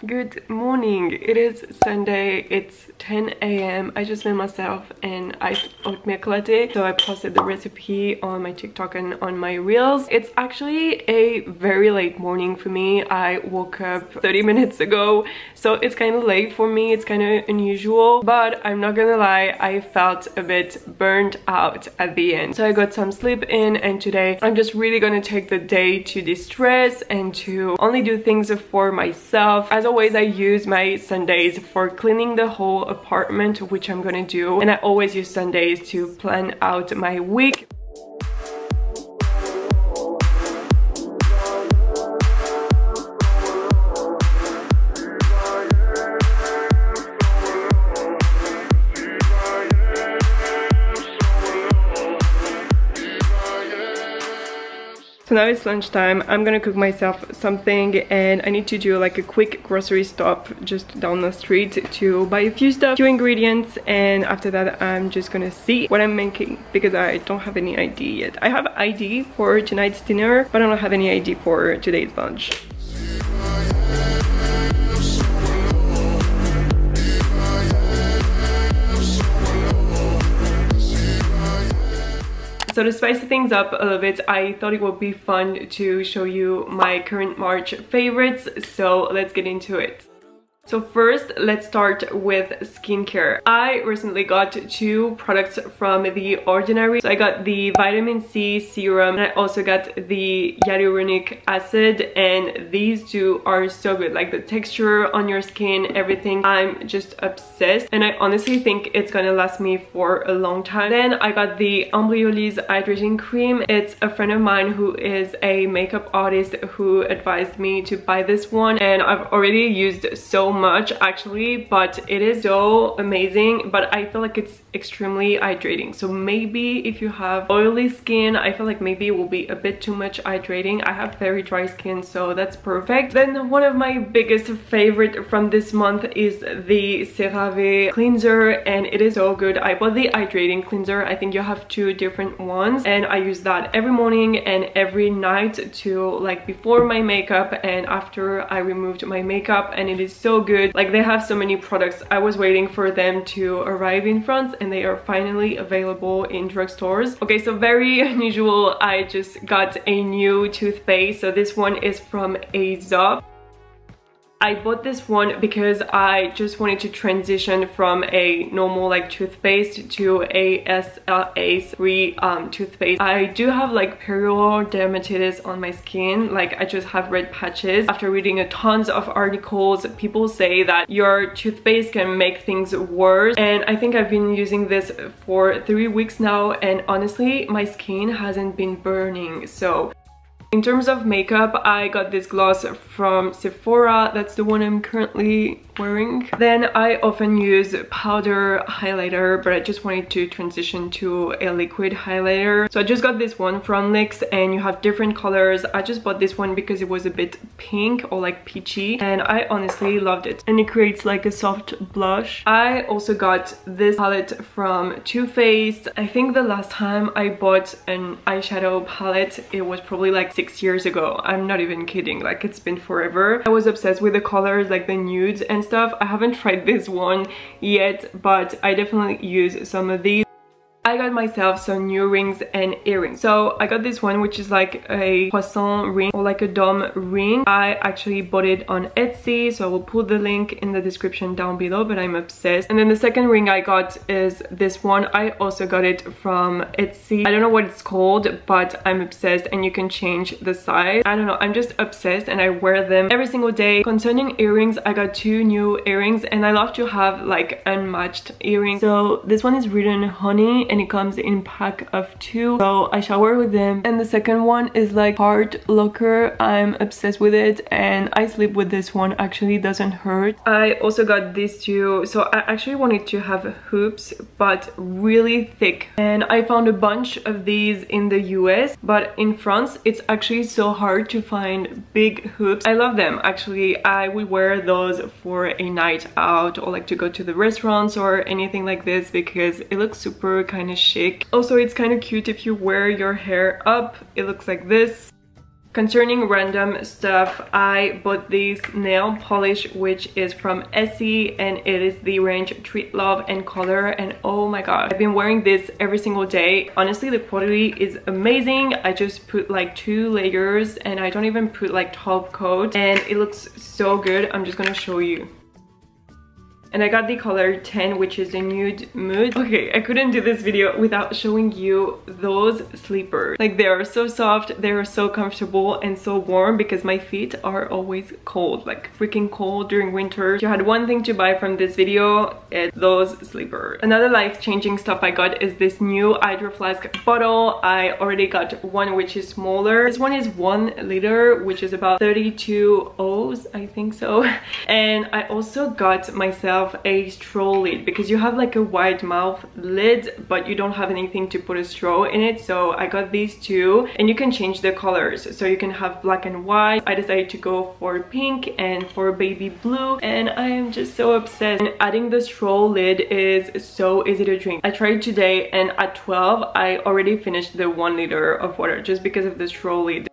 Good morning. It is Sunday. It's 10 a.m. I just made myself an iced oat milk latte, so I posted the recipe on my TikTok and on my reels. It's actually a very late morning for me. I woke up 30 minutes ago, so it's kind of late for me. It's kind of unusual, but I'm not gonna lie, I felt a bit burnt out at the end. So I got some sleep in, and today I'm just really gonna take the day to de-stress and to only do things for myself. As always, I use my Sundays for cleaning the whole apartment, which I'm gonna do, and I always use Sundays to plan out my week. So now it's lunchtime. I'm gonna cook myself something, and I need to do like a quick grocery stop just down the street to buy a few ingredients, and after that I'm just gonna see what I'm making because I don't have any idea yet. I have idea for tonight's dinner, but I don't have any idea for today's lunch. So to spice things up a little bit, I thought it would be fun to show you my current March favorites, so let's get into it. So first, let's start with skincare. I recently got two products from The Ordinary. So I got the vitamin C serum, and I also got the hyaluronic acid, and these two are so good. Like the texture on your skin, everything. I'm just obsessed, and I honestly think it's gonna last me for a long time. Then I got the Embryolisse hydrating cream. It's a friend of mine who is a makeup artist who advised me to buy this one, and I've already used so much actually, but it is so amazing. But I feel like it's extremely hydrating, so maybe if you have oily skin, I feel like maybe it will be a bit too much hydrating. I have very dry skin, so that's perfect. Then one of my biggest favorite from this month is the CeraVe cleanser, and it is so good. I bought the hydrating cleanser. I think you have two different ones, and I use that every morning and every night to like before my makeup and after I removed my makeup, and it is so good. Like they have so many products. I was waiting for them to arrive in France, and they are finally available in drugstores. Okay, so very unusual. I just got a new toothpaste. So this one is from Aesop. I bought this one because I just wanted to transition from a normal like toothpaste to a SLA-free toothpaste. I do have like perioral dermatitis on my skin. Like I just have red patches. After reading a tons of articles, people say that your toothpaste can make things worse, and I think I've been using this for 3 weeks now, and honestly my skin hasn't been burning. So in terms of makeup, I got this gloss from Sephora. That's the one I'm currently wearing. Then I often use powder highlighter, but I just wanted to transition to a liquid highlighter. So I just got this one from NYX, and you have different colors. I just bought this one because it was a bit pink or like peachy, and I honestly loved it. And it creates like a soft blush. I also got this palette from Too Faced. I think the last time I bought an eyeshadow palette, it was probably like 6 years ago. I'm not even kidding, like it's been forever. I was obsessed with the colors, like the nudes and stuff. I haven't tried this one yet, but I definitely use some of these. I got myself some new rings and earrings. So I got this one, which is like a croissant ring or like a dome ring. I actually bought it on Etsy, so I will put the link in the description down below, but I'm obsessed. And then the second ring I got is this one. I also got it from Etsy. I don't know what it's called, but I'm obsessed, and you can change the size. I don't know, I'm just obsessed, and I wear them every single day. Concerning earrings, I got two new earrings, and I love to have like unmatched earrings. So this one is written honey, and it comes in pack of 2, so I shower with them. And the second one is like Heart Locker. I'm obsessed with it and I sleep with this one. Actually, it doesn't hurt. I also got these two. So I actually wanted to have hoops, but really thick, and I found a bunch of these in the US, but in France it's actually so hard to find big hoops. I love them. Actually, I would wear those for a night out or like to go to the restaurants or anything like this because it looks super kind of chic. Also, it's kind of cute if you wear your hair up. It looks like this. Concerning random stuff, I bought this nail polish which is from Essie, and it is the range Treat Love and Color, and oh my god, I've been wearing this every single day. Honestly, the quality is amazing. I just put like 2 layers and I don't even put like top coat, and it looks so good. I'm just gonna show you. And I got the color 10, which is a nude mood. Okay, I couldn't do this video without showing you those sleepers. Like, they are so soft, they are so comfortable and so warm because my feet are always cold, like freaking cold during winter. If you had one thing to buy from this video, it's those sleepers. Another life-changing stuff I got is this new HydroFlask bottle. I already got one which is smaller. This one is 1 liter, which is about 32 O's, I think so. And I also got myself a straw lid because you have like a wide mouth lid but you don't have anything to put a straw in it, so I got these two, and you can change the colors, so you can have black and white. I decided to go for pink and for baby blue, and I am just so obsessed. And adding the straw lid is so easy to drink. I tried today and at 12 I already finished the 1 liter of water just because of the straw lid.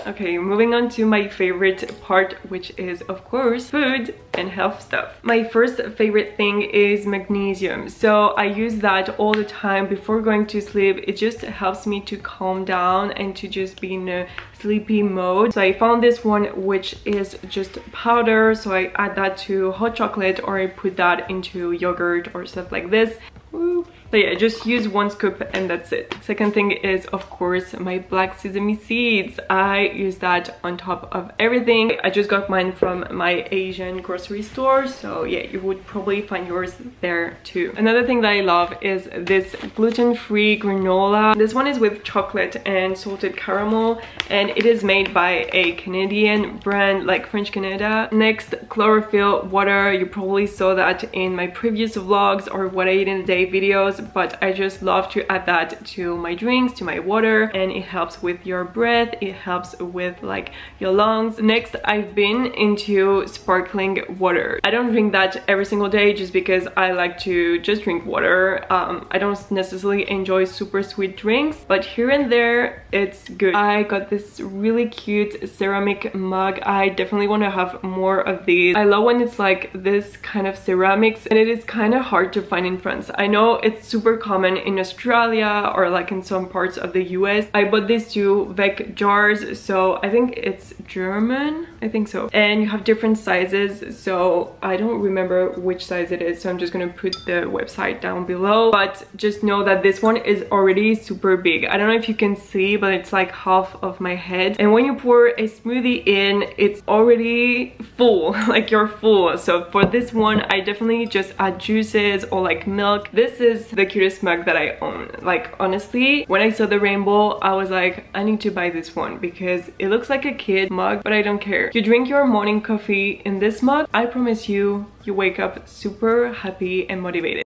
Okay, moving on to my favorite part, which is of course food and health stuff. My first favorite thing is magnesium. So I use that all the time before going to sleep. It just helps me to calm down and to just be in a sleepy mode. So I found this one which is just powder, so I add that to hot chocolate or I put that into yogurt or stuff like this. Woo. So yeah, just use 1 scoop and that's it. Second thing is of course my black sesame seeds. I use that on top of everything. I just got mine from my Asian grocery store, so yeah, you would probably find yours there too. Another thing that I love is this gluten-free granola. This one is with chocolate and salted caramel, and it is made by a Canadian brand, like French Canada. Next, chlorophyll water. You probably saw that in my previous vlogs or what I eat in a day videos, but I just love to add that to my drinks, to my water, and it helps with your breath, it helps with like your lungs. Next, I've been into sparkling water. I don't drink that every single day just because I like to just drink water. I don't necessarily enjoy super sweet drinks, but here and there it's good. I got this really cute ceramic mug. I definitely want to have more of these. I love when it's like this kind of ceramics, and it is kind of hard to find in France. I know it's super common in Australia or like in some parts of the US. I bought these 2 Vec jars, so I think it's German, I think so. And you have different sizes, so I don't remember which size it is, so I'm just gonna put the website down below. But just know that this one is already super big. I don't know if you can see, but it's like half of my head. And when you pour a smoothie in, it's already full, like you're full. So for this one, I definitely just add juices or like milk. This is the cutest mug that I own. Like honestly, when I saw the rainbow, I was like, I need to buy this one because it looks like a kid mug, but I don't care. You drink your morning coffee in this mug, I promise you, you wake up super happy and motivated.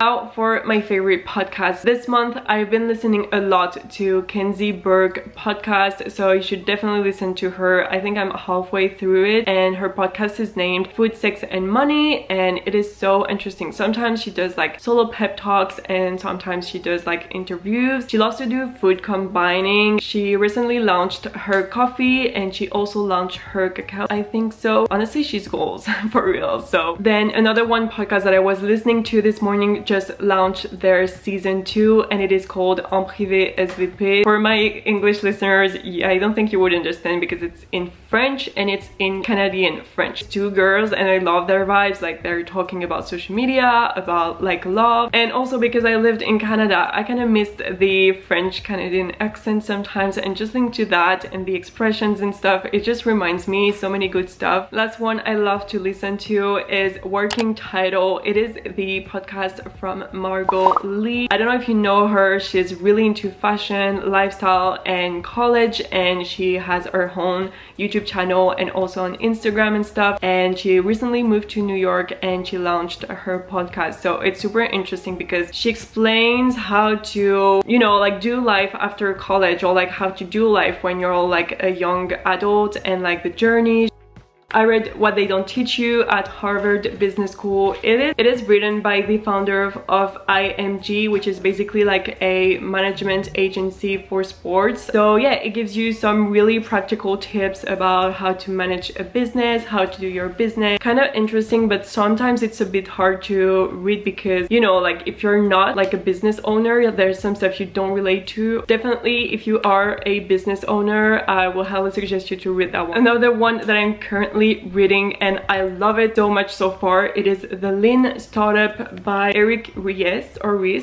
Now for my favorite podcast. This month I've been listening a lot to Kenzie Burke podcast, so you should definitely listen to her. I think I'm halfway through it, and her podcast is named Food, Sex and Money, and it is so interesting. Sometimes she does like solo pep talks and sometimes she does like interviews. She loves to do food combining. She recently launched her coffee and she also launched her cacao, I think so. Honestly, she's goals for real. So then another one podcast that I was listening to this morning just launched their season 2, and it is called En Privé SVP. For my English listeners, I don't think you would understand because it's in French and it's in Canadian French. 2 girls, and I love their vibes. Like, they're talking about social media, about like love, and also because I lived in Canada, I kind of missed the French Canadian accent sometimes, and just linked to that and the expressions and stuff, it just reminds me so many good stuff. Last one I love to listen to is Working Title. It is the podcast from Margot Lee. I don't know if you know her. She's really into fashion, lifestyle, and college, and she has her own YouTube channel and also on Instagram and stuff. And she recently moved to New York and she launched her podcast. So it's super interesting because she explains how to, you know, like do life after college, or like how to do life when you're like a young adult, and like the journey. I read What They Don't Teach You at Harvard Business School. It is written by the founder of IMG, which is basically like a management agency for sports. So yeah, it gives you some really practical tips about how to manage a business, how to do your business. Kind of interesting, but sometimes it's a bit hard to read because, you know, like if you're not like a business owner, there's some stuff you don't relate to. Definitely if you are a business owner, I will highly suggest you to read that one. Another one that I'm currently reading and I love it so much so far, it is The Lean Startup by Eric Ries,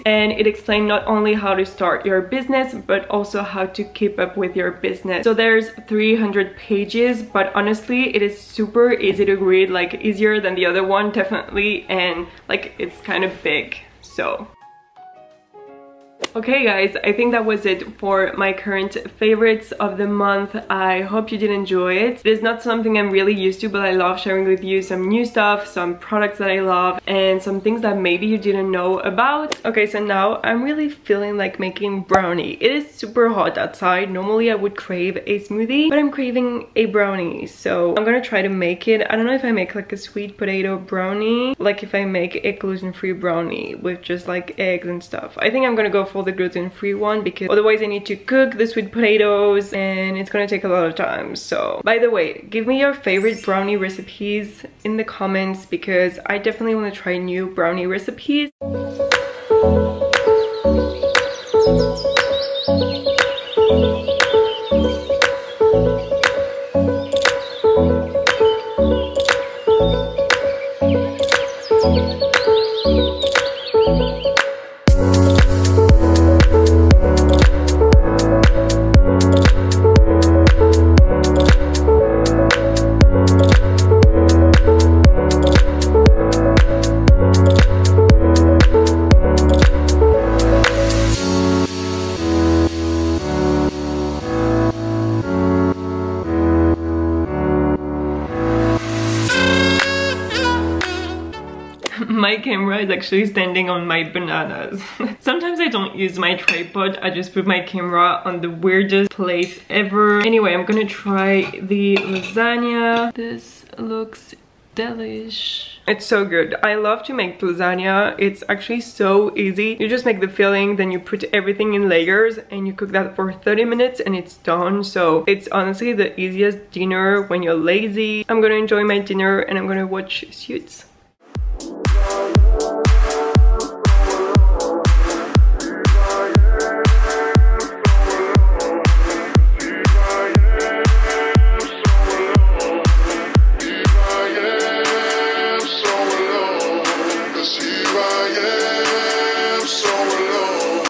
and it explains not only how to start your business but also how to keep up with your business. So there's 300 pages, but honestly it is super easy to read, like easier than the other one definitely, and like it's kind of big. So okay guys, I think that was it for my current favorites of the month. I hope you did enjoy it. It is not something I'm really used to, but I love sharing with you some new stuff, some products that I love, and some things that maybe you didn't know about. Okay, so now I'm really feeling like making brownie. It is super hot outside. Normally I would crave a smoothie, but I'm craving a brownie. So I'm gonna try to make it. I don't know if I make like a sweet potato brownie, like if I make a gluten-free brownie with just like eggs and stuff. I think I'm gonna go for the gluten-free one because otherwise I need to cook the sweet potatoes and it's gonna take a lot of time. So by the way, give me your favorite brownie recipes in the comments because I definitely want to try new brownie recipes. My camera is actually standing on my bananas. Sometimes I don't use my tripod, I just put my camera on the weirdest place ever. Anyway, I'm gonna try the lasagna. This looks delish. It's so good. I love to make lasagna. It's actually so easy. You just make the filling, then you put everything in layers and you cook that for 30 minutes and it's done. So it's honestly the easiest dinner when you're lazy. I'm gonna enjoy my dinner and I'm gonna watch Suits. Yeah.